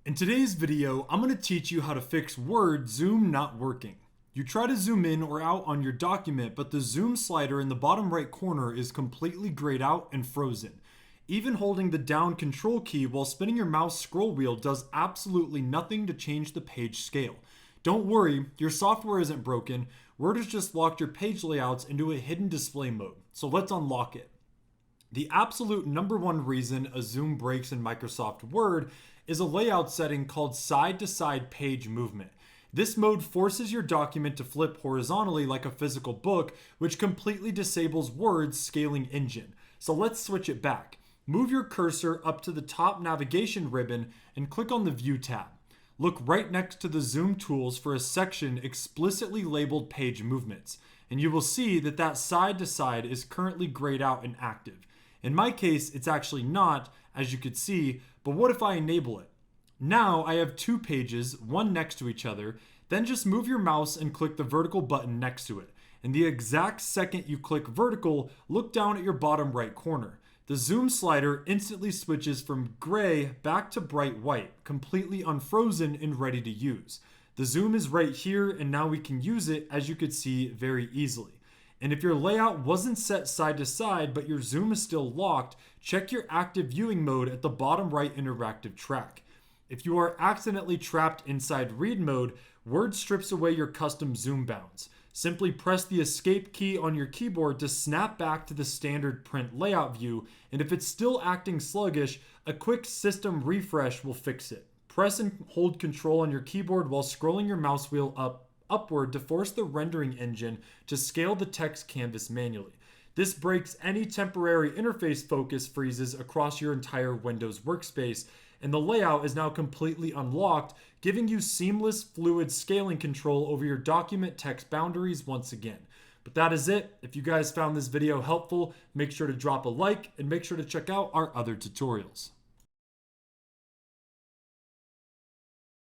In today's video, I'm going to teach you how to fix Word zoom not working. You try to zoom in or out on your document, but the zoom slider in the bottom right corner is completely grayed out and frozen. Even holding the down control key while spinning your mouse scroll wheel does absolutely nothing to change the page scale. Don't worry, your software isn't broken. Word has just locked your page layouts into a hidden display mode. So let's unlock it. The absolute number one reason a zoom breaks in Microsoft Word is a layout setting called side-to-side page movement. This mode forces your document to flip horizontally like a physical book, which completely disables Word's scaling engine. So let's switch it back. Move your cursor up to the top navigation ribbon and click on the View tab. Look right next to the Zoom tools for a section explicitly labeled Page Movements, and you will see that side-to-side is currently grayed out and active. In my case, it's actually not, as you could see, but what if I enable it? Now I have two pages, one next to each other, then just move your mouse and click the vertical button next to it. And the exact second you click vertical, look down at your bottom right corner. The zoom slider instantly switches from gray back to bright white, completely unfrozen and ready to use. The zoom is right here, and now we can use it, as you could see, very easily. And if your layout wasn't set side to side but your zoom is still locked, check your active viewing mode at the bottom right interactive track. If you are accidentally trapped inside read mode, Word strips away your custom zoom bounds. Simply press the escape key on your keyboard to snap back to the standard print layout view, and if it's still acting sluggish, a quick system refresh will fix it. Press and hold control on your keyboard while scrolling your mouse wheel upward to force the rendering engine to scale the text canvas manually. This breaks any temporary interface focus freezes across your entire Windows workspace, and the layout is now completely unlocked, giving you seamless, fluid scaling control over your document text boundaries once again. But that is it. If you guys found this video helpful, make sure to drop a like and make sure to check out our other tutorials.